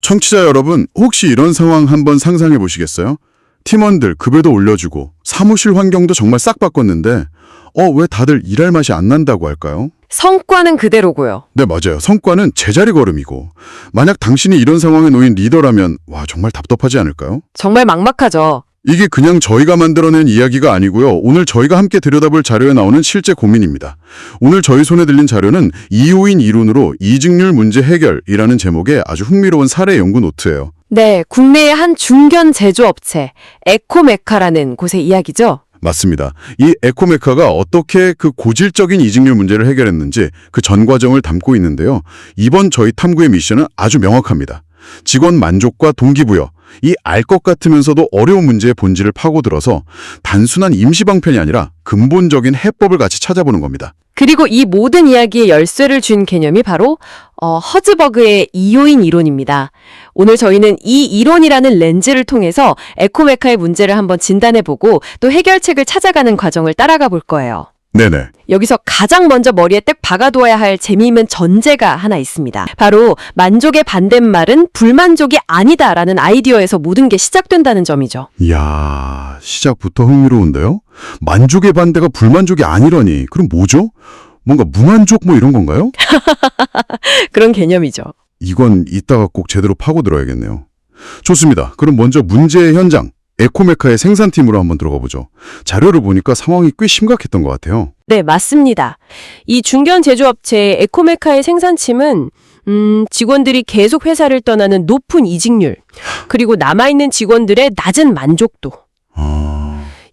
청취자 여러분, 혹시 이런 상황 한번 상상해 보시겠어요? 팀원들 급여도 올려주고 사무실 환경도 정말 싹 바꿨는데 왜 다들 일할 맛이 안 난다고 할까요? 성과는 그대로고요. 네, 맞아요. 성과는 제자리 걸음이고 만약 당신이 이런 상황에 놓인 리더라면 정말 답답하지 않을까요? 정말 막막하죠. 이게 그냥 저희가 만들어낸 이야기가 아니고요. 오늘 저희가 함께 들여다볼 자료에 나오는 실제 고민입니다. 오늘 저희 손에 들린 자료는 2호인 이론으로 이직률 문제 해결이라는 제목의 아주 흥미로운 사례 연구 노트예요. 네, 국내의 한 중견 제조업체 에코메카라는 곳의 이야기죠. 맞습니다. 이 에코메카가 어떻게 그 고질적인 이직률 문제를 해결했는지 그 전 과정을 담고 있는데요. 이번 저희 탐구의 미션은 아주 명확합니다. 직원 만족과 동기부여, 이 알 것 같으면서도 어려운 문제의 본질을 파고들어서 단순한 임시방편이 아니라 근본적인 해법을 같이 찾아보는 겁니다. 그리고 이 모든 이야기의 열쇠를 준 개념이 바로 허즈버그의 2호인 이론입니다. 오늘 저희는 이 이론이라는 렌즈를 통해서 에코메카의 문제를 한번 진단해보고 또 해결책을 찾아가는 과정을 따라가 볼 거예요. 네네. 여기서 가장 먼저 머리에 딱 박아둬야 할 재미있는 전제가 하나 있습니다. 바로 만족의 반대말은 불만족이 아니다라는 아이디어에서 모든 게 시작된다는 점이죠. 이야, 시작부터 흥미로운데요? 만족의 반대가 불만족이 아니라니. 그럼 뭐죠? 뭔가 무만족 이런 건가요? 그런 개념이죠. 이건 이따가 꼭 제대로 파고들어야겠네요. 좋습니다. 그럼 먼저 문제의 현장, 에코메카의 생산팀으로 한번 들어가 보죠. 자료를 보니까 상황이 꽤 심각했던 것 같아요. 네, 맞습니다. 이 중견 제조업체 에코메카의 생산팀은 직원들이 계속 회사를 떠나는 높은 이직률, 그리고 남아있는 직원들의 낮은 만족도.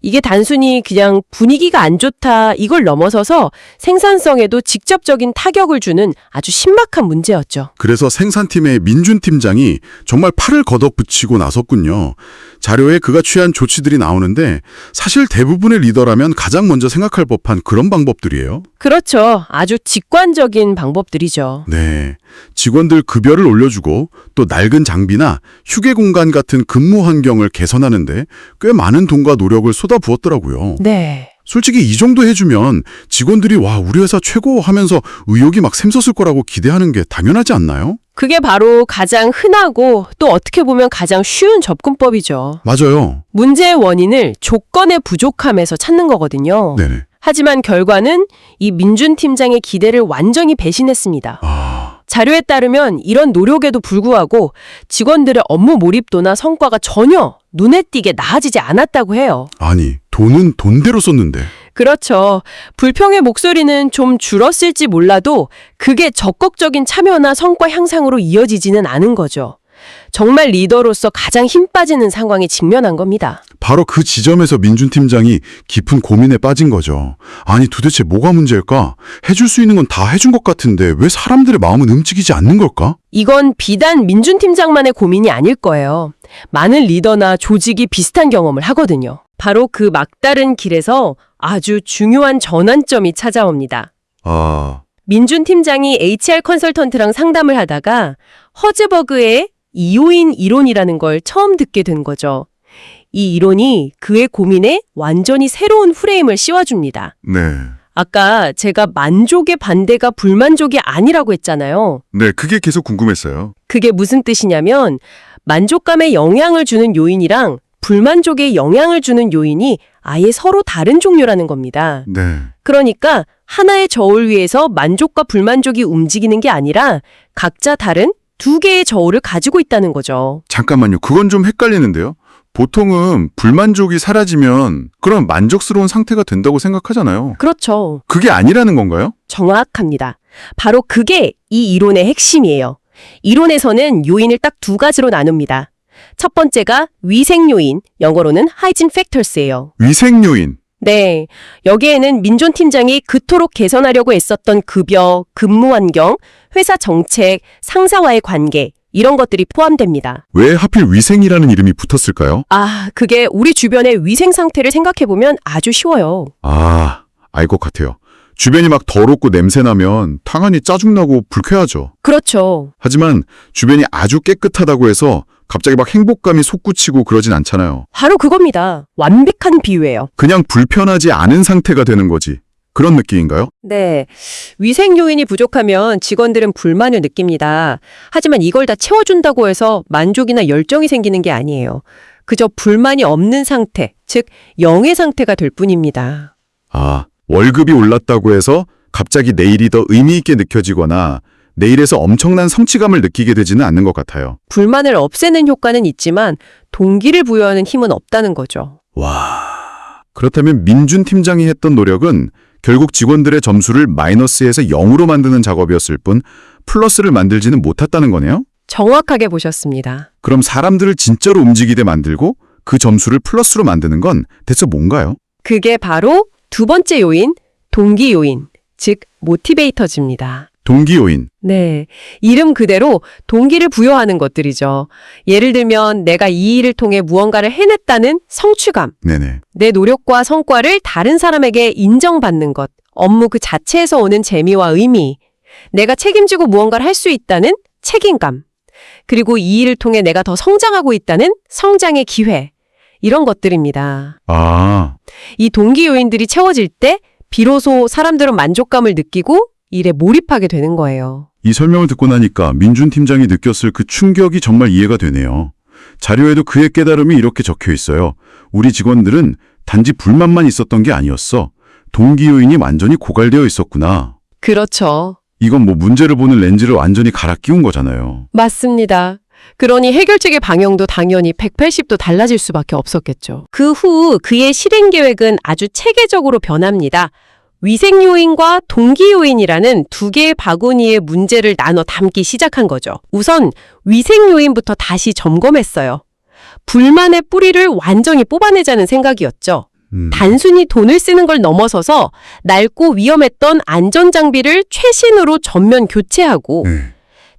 이게 단순히 그냥 분위기가 안 좋다 이걸 넘어서서 생산성에도 직접적인 타격을 주는 아주 신박한 문제였죠. 그래서 생산팀의 민준 팀장이 정말 팔을 걷어붙이고 나섰군요. 자료에 그가 취한 조치들이 나오는데 사실 대부분의 리더라면 가장 먼저 생각할 법한 그런 방법들이에요. 그렇죠. 아주 직관적인 방법들이죠. 네. 직원들 급여를 올려주고 또 낡은 장비나 휴게 공간 같은 근무 환경을 개선하는데 꽤 많은 돈과 노력을 쏟아부었더라고요. 네. 솔직히 이 정도 해주면 직원들이 와, 우리 회사 최고 하면서 의욕이 막 샘솟을 거라고 기대하는 게 당연하지 않나요? 그게 바로 가장 흔하고 또 어떻게 보면 가장 쉬운 접근법이죠. 맞아요. 문제의 원인을 조건의 부족함에서 찾는 거거든요. 네네. 하지만 결과는 이 민준 팀장의 기대를 완전히 배신했습니다. 자료에 따르면 이런 노력에도 불구하고 직원들의 업무 몰입도나 성과가 전혀 눈에 띄게 나아지지 않았다고 해요. 아니, 돈은 돈대로 썼는데. 그렇죠. 불평의 목소리는 좀 줄었을지 몰라도 그게 적극적인 참여나 성과 향상으로 이어지지는 않은 거죠. 정말 리더로서 가장 힘 빠지는 상황에 직면한 겁니다. 바로 그 지점에서 민준 팀장이 깊은 고민에 빠진 거죠. 아니, 도대체 뭐가 문제일까? 해줄 수 있는 건 다 해준 것 같은데 왜 사람들의 마음은 움직이지 않는 걸까? 이건 비단 민준 팀장만의 고민이 아닐 거예요. 많은 리더나 조직이 비슷한 경험을 하거든요. 바로 그 막다른 길에서 아주 중요한 전환점이 찾아옵니다. 민준 팀장이 HR 컨설턴트랑 상담을 하다가 허즈버그의 2호인 이론이라는 걸 처음 듣게 된 거죠. 이 이론이 그의 고민에 완전히 새로운 프레임을 씌워줍니다. 네. 아까 제가 만족의 반대가 불만족이 아니라고 했잖아요. 네, 그게 계속 궁금했어요. 그게 무슨 뜻이냐면 만족감에 영향을 주는 요인이랑 불만족에 영향을 주는 요인이 아예 서로 다른 종류라는 겁니다. 네. 그러니까 하나의 저울 위에서 만족과 불만족이 움직이는 게 아니라 각자 다른 두 개의 저울을 가지고 있다는 거죠. 잠깐만요. 그건 좀 헷갈리는데요. 보통은 불만족이 사라지면 그럼 만족스러운 상태가 된다고 생각하잖아요. 그렇죠. 그게 아니라는 건가요? 정확합니다. 바로 그게 이 이론의 핵심이에요. 이론에서는 요인을 딱 두 가지로 나눕니다. 첫 번째가 위생 요인, 영어로는 hygiene factors예요. 위생 요인. 네, 여기에는 민준 팀장이 그토록 개선하려고 애썼던 급여, 근무 환경, 회사 정책, 상사와의 관계 이런 것들이 포함됩니다. 왜 하필 위생이라는 이름이 붙었을까요? 그게 우리 주변의 위생 상태를 생각해보면 아주 쉬워요. 알 것 같아요. 주변이 막 더럽고 냄새나면 당연히 짜증나고 불쾌하죠. 그렇죠. 하지만 주변이 아주 깨끗하다고 해서 갑자기 막 행복감이 솟구치고 그러진 않잖아요. 바로 그겁니다. 완벽한 비유예요. 그냥 불편하지 않은 상태가 되는 거지. 그런 느낌인가요? 네. 위생 요인이 부족하면 직원들은 불만을 느낍니다. 하지만 이걸 다 채워준다고 해서 만족이나 열정이 생기는 게 아니에요. 그저 불만이 없는 상태, 즉 영의 상태가 될 뿐입니다. 아, 월급이 올랐다고 해서 갑자기 내일이 더 의미 있게 느껴지거나 내일에서 엄청난 성취감을 느끼게 되지는 않는 것 같아요. 불만을 없애는 효과는 있지만 동기를 부여하는 힘은 없다는 거죠. 와. 그렇다면 민준 팀장이 했던 노력은 결국 직원들의 점수를 마이너스에서 0으로 만드는 작업이었을 뿐 플러스를 만들지는 못했다는 거네요? 정확하게 보셨습니다. 그럼 사람들을 진짜로 움직이게 만들고 그 점수를 플러스로 만드는 건 대체 뭔가요? 그게 바로 두 번째 요인, 동기 요인, 즉 모티베이터즈입니다. 동기 요인. 네, 이름 그대로 동기를 부여하는 것들이죠. 예를 들면 내가 이 일을 통해 무언가를 해냈다는 성취감, 네네. 내 노력과 성과를 다른 사람에게 인정받는 것, 업무 그 자체에서 오는 재미와 의미, 내가 책임지고 무언가를 할 수 있다는 책임감, 그리고 이 일을 통해 내가 더 성장하고 있다는 성장의 기회, 이런 것들입니다. 아, 이 동기 요인들이 채워질 때 비로소 사람들은 만족감을 느끼고 일에 몰입하게 되는 거예요. 이 설명을 듣고 나니까 민준 팀장이 느꼈을 그 충격이 정말 이해가 되네요. 자료에도 그의 깨달음이 이렇게 적혀 있어요. 우리 직원들은 단지 불만만 있었던 게 아니었어. 동기 요인이 완전히 고갈되어 있었구나. 그렇죠. 이건 뭐 문제를 보는 렌즈를 완전히 갈아 끼운 거잖아요. 맞습니다. 그러니 해결책의 방향도 당연히 180도 달라질 수밖에 없었겠죠. 그 후 그의 실행 계획은 아주 체계적으로 변합니다. 위생 요인과 동기 요인이라는 두 개의 바구니의 문제를 나눠 담기 시작한 거죠. 우선 위생 요인부터 다시 점검했어요. 불만의 뿌리를 완전히 뽑아내자는 생각이었죠. 단순히 돈을 쓰는 걸 넘어서서 낡고 위험했던 안전장비를 최신으로 전면 교체하고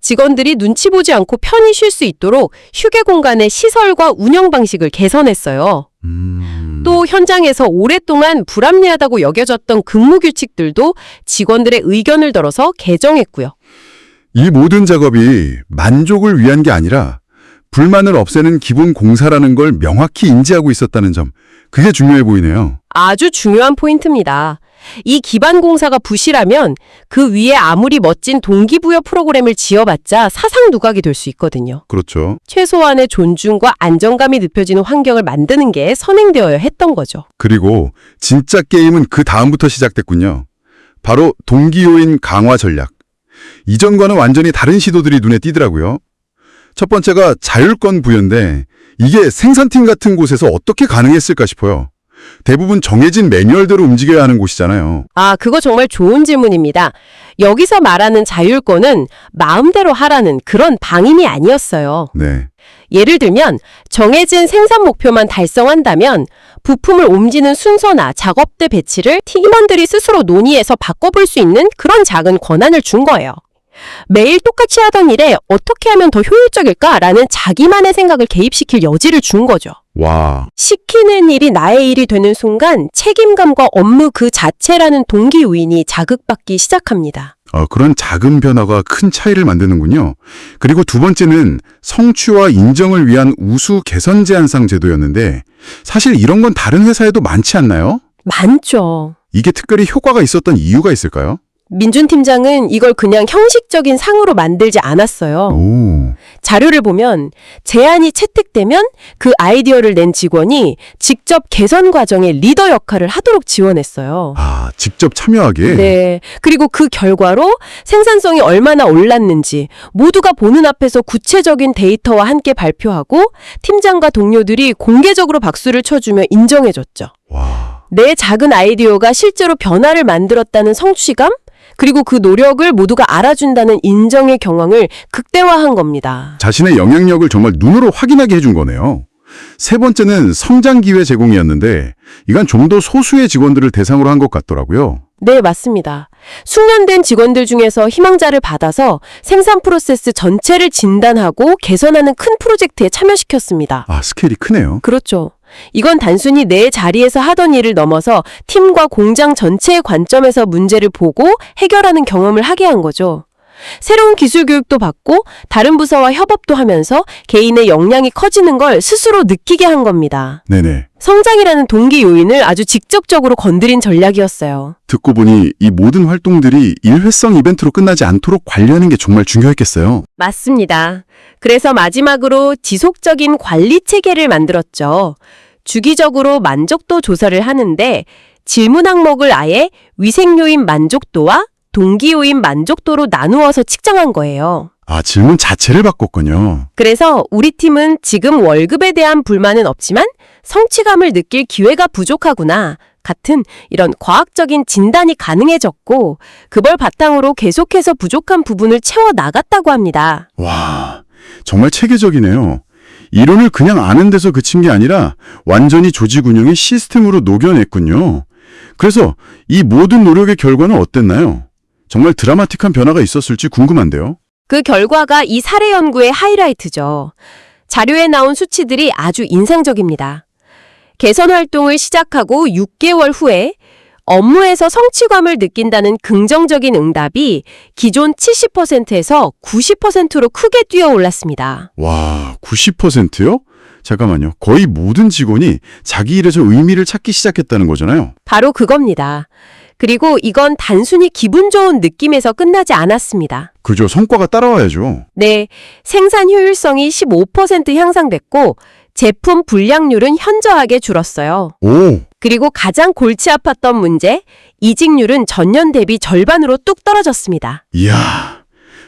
직원들이 눈치 보지 않고 편히 쉴 수 있도록 휴게 공간의 시설과 운영 방식을 개선했어요. 또 현장에서 오랫동안 불합리하다고 여겨졌던 근무 규칙들도 직원들의 의견을 들어서 개정했고요. 이 모든 작업이 만족을 위한 게 아니라 불만을 없애는 기본 공사라는 걸 명확히 인지하고 있었다는 점, 그게 중요해 보이네요. 아주 중요한 포인트입니다. 이 기반 공사가 부실하면 그 위에 아무리 멋진 동기부여 프로그램을 지어봤자 사상 누각이 될 수 있거든요. 그렇죠. 최소한의 존중과 안정감이 느껴지는 환경을 만드는 게 선행되어야 했던 거죠. 그리고 진짜 게임은 그 다음부터 시작됐군요. 바로 동기 요인 강화 전략. 이전과는 완전히 다른 시도들이 눈에 띄더라고요. 첫 번째가 자율권 부여인데 이게 생산팀 같은 곳에서 어떻게 가능했을까 싶어요. 대부분 정해진 매뉴얼대로 움직여야 하는 곳이잖아요. 아, 그거 정말 좋은 질문입니다. 여기서 말하는 자율권은 마음대로 하라는 그런 방임이 아니었어요. 네. 예를 들면 정해진 생산 목표만 달성한다면 부품을 옮기는 순서나 작업대 배치를 팀원들이 스스로 논의해서 바꿔볼 수 있는 그런 작은 권한을 준 거예요. 매일 똑같이 하던 일에 어떻게 하면 더 효율적일까라는 자기만의 생각을 개입시킬 여지를 준 거죠. 와. 시키는 일이 나의 일이 되는 순간 책임감과 업무 그 자체라는 동기 요인이 자극받기 시작합니다. 그런 작은 변화가 큰 차이를 만드는군요. 그리고 두 번째는 성취와 인정을 위한 우수 개선 제한상 제도였는데 사실 이런 건 다른 회사에도 많지 않나요? 많죠. 이게 특별히 효과가 있었던 이유가 있을까요? 민준 팀장은 이걸 그냥 형식적인 상으로 만들지 않았어요. 오. 자료를 보면 제안이 채택되면 그 아이디어를 낸 직원이 직접 개선 과정의 리더 역할을 하도록 지원했어요. 아, 직접 참여하게? 네. 그리고 그 결과로 생산성이 얼마나 올랐는지 모두가 보는 앞에서 구체적인 데이터와 함께 발표하고 팀장과 동료들이 공개적으로 박수를 쳐주며 인정해줬죠. 와. 내 작은 아이디어가 실제로 변화를 만들었다는 성취감? 그리고 그 노력을 모두가 알아준다는 인정의 경황을 극대화한 겁니다. 자신의 영향력을 정말 눈으로 확인하게 해준 거네요. 세 번째는 성장 기회 제공이었는데 이건 좀 더 소수의 직원들을 대상으로 한 것 같더라고요. 네, 맞습니다. 숙련된 직원들 중에서 희망자를 받아서 생산 프로세스 전체를 진단하고 개선하는 큰 프로젝트에 참여시켰습니다. 아, 스케일이 크네요. 그렇죠. 이건 단순히 내 자리에서 하던 일을 넘어서 팀과 공장 전체의 관점에서 문제를 보고 해결하는 경험을 하게 한 거죠. 새로운 기술 교육도 받고 다른 부서와 협업도 하면서 개인의 역량이 커지는 걸 스스로 느끼게 한 겁니다. 네네. 성장이라는 동기 요인을 아주 직접적으로 건드린 전략이었어요. 듣고 보니 이 모든 활동들이 일회성 이벤트로 끝나지 않도록 관리하는 게 정말 중요했겠어요. 맞습니다. 그래서 마지막으로 지속적인 관리 체계를 만들었죠. 주기적으로 만족도 조사를 하는데 질문 항목을 아예 위생요인 만족도와 동기요인 만족도로 나누어서 측정한 거예요. 아, 질문 자체를 바꿨군요. 그래서 우리 팀은 지금 월급에 대한 불만은 없지만 성취감을 느낄 기회가 부족하구나 같은 이런 과학적인 진단이 가능해졌고 그걸 바탕으로 계속해서 부족한 부분을 채워 나갔다고 합니다. 와, 정말 체계적이네요. 이론을 그냥 아는 데서 그친 게 아니라 완전히 조직 운영의 시스템으로 녹여냈군요. 그래서 이 모든 노력의 결과는 어땠나요? 정말 드라마틱한 변화가 있었을지 궁금한데요. 그 결과가 이 사례 연구의 하이라이트죠. 자료에 나온 수치들이 아주 인상적입니다. 개선 활동을 시작하고 6개월 후에 업무에서 성취감을 느낀다는 긍정적인 응답이 기존 70%에서 90%로 크게 뛰어 올랐습니다. 와, 90%요? 잠깐만요. 거의 모든 직원이 자기 일에서 의미를 찾기 시작했다는 거잖아요. 바로 그겁니다. 그리고 이건 단순히 기분 좋은 느낌에서 끝나지 않았습니다. 그죠. 성과가 따라와야죠. 네, 생산 효율성이 15% 향상됐고 제품 불량률은 현저하게 줄었어요. 오, 그리고 가장 골치 아팠던 문제, 이직률은 전년 대비 절반으로 뚝 떨어졌습니다. 이야.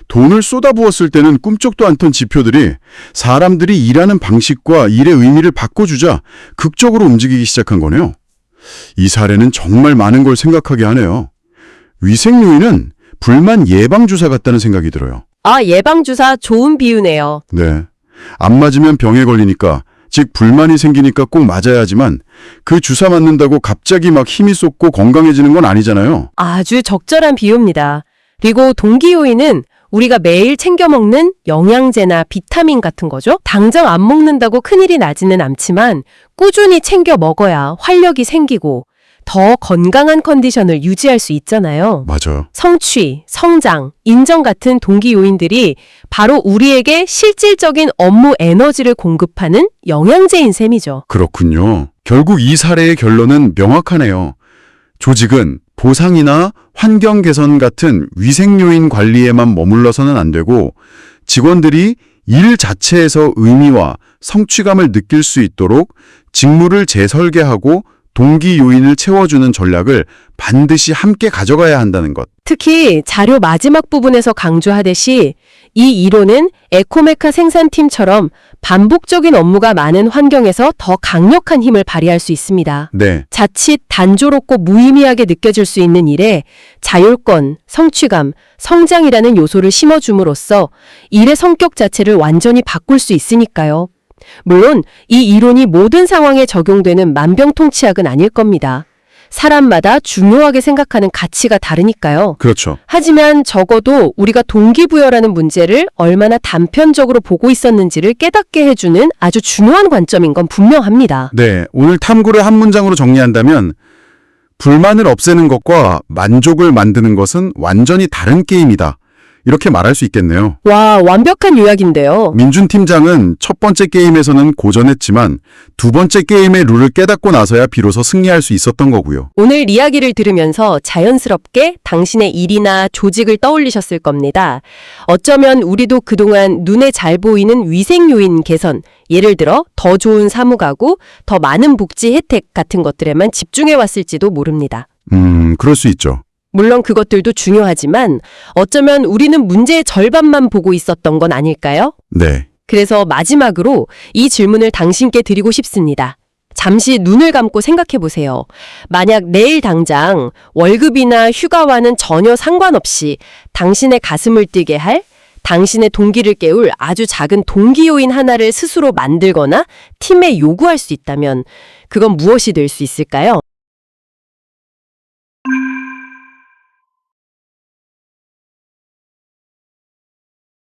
돈을 쏟아부었을 때는 꿈쩍도 않던 지표들이 사람들이 일하는 방식과 일의 의미를 바꿔주자 극적으로 움직이기 시작한 거네요. 이 사례는 정말 많은 걸 생각하게 하네요. 위생요인은 불만 예방주사 같다는 생각이 들어요. 아, 예방주사 좋은 비유네요. 네. 안 맞으면 병에 걸리니까, 즉 불만이 생기니까 꼭 맞아야 하지만 그 주사 맞는다고 갑자기 막 힘이 솟고 건강해지는 건 아니잖아요. 아주 적절한 비유입니다. 그리고 동기 요인은 우리가 매일 챙겨 먹는 영양제나 비타민 같은 거죠. 당장 안 먹는다고 큰일이 나지는 않지만 꾸준히 챙겨 먹어야 활력이 생기고 더 건강한 컨디션을 유지할 수 있잖아요. 맞아요. 성취, 성장, 인정 같은 동기 요인들이 바로 우리에게 실질적인 업무 에너지를 공급하는 영양제인 셈이죠. 그렇군요. 결국 이 사례의 결론은 명확하네요. 조직은 보상이나 환경 개선 같은 위생요인 관리에만 머물러서는 안 되고 직원들이 일 자체에서 의미와 성취감을 느낄 수 있도록 직무를 재설계하고 동기 요인을 채워주는 전략을 반드시 함께 가져가야 한다는 것. 특히 자료 마지막 부분에서 강조하듯이 이 이론은 에코메카 생산팀처럼 반복적인 업무가 많은 환경에서 더 강력한 힘을 발휘할 수 있습니다. 네. 자칫 단조롭고 무의미하게 느껴질 수 있는 일에 자율권, 성취감, 성장이라는 요소를 심어줌으로써 일의 성격 자체를 완전히 바꿀 수 있으니까요. 물론 이 이론이 모든 상황에 적용되는 만병통치약은 아닐 겁니다. 사람마다 중요하게 생각하는 가치가 다르니까요. 그렇죠. 하지만 적어도 우리가 동기부여라는 문제를 얼마나 단편적으로 보고 있었는지를 깨닫게 해주는 아주 중요한 관점인 건 분명합니다. 네. 오늘 탐구를 한 문장으로 정리한다면 불만을 없애는 것과 만족을 만드는 것은 완전히 다른 게임이다. 이렇게 말할 수 있겠네요. 와, 완벽한 요약인데요. 민준 팀장은 첫 번째 게임에서는 고전했지만 두 번째 게임의 룰을 깨닫고 나서야 비로소 승리할 수 있었던 거고요. 오늘 이야기를 들으면서 자연스럽게 당신의 일이나 조직을 떠올리셨을 겁니다. 어쩌면 우리도 그동안 눈에 잘 보이는 위생 요인 개선, 예를 들어 더 좋은 사무가구, 더 많은 복지 혜택 같은 것들에만 집중해 왔을지도 모릅니다. 그럴 수 있죠. 물론 그것들도 중요하지만 어쩌면 우리는 문제의 절반만 보고 있었던 건 아닐까요? 네. 그래서 마지막으로 이 질문을 당신께 드리고 싶습니다. 잠시 눈을 감고 생각해 보세요. 만약 내일 당장 월급이나 휴가와는 전혀 상관없이 당신의 가슴을 뛰게 할, 당신의 동기를 깨울 아주 작은 동기 요인 하나를 스스로 만들거나 팀에 요구할 수 있다면 그건 무엇이 될 수 있을까요?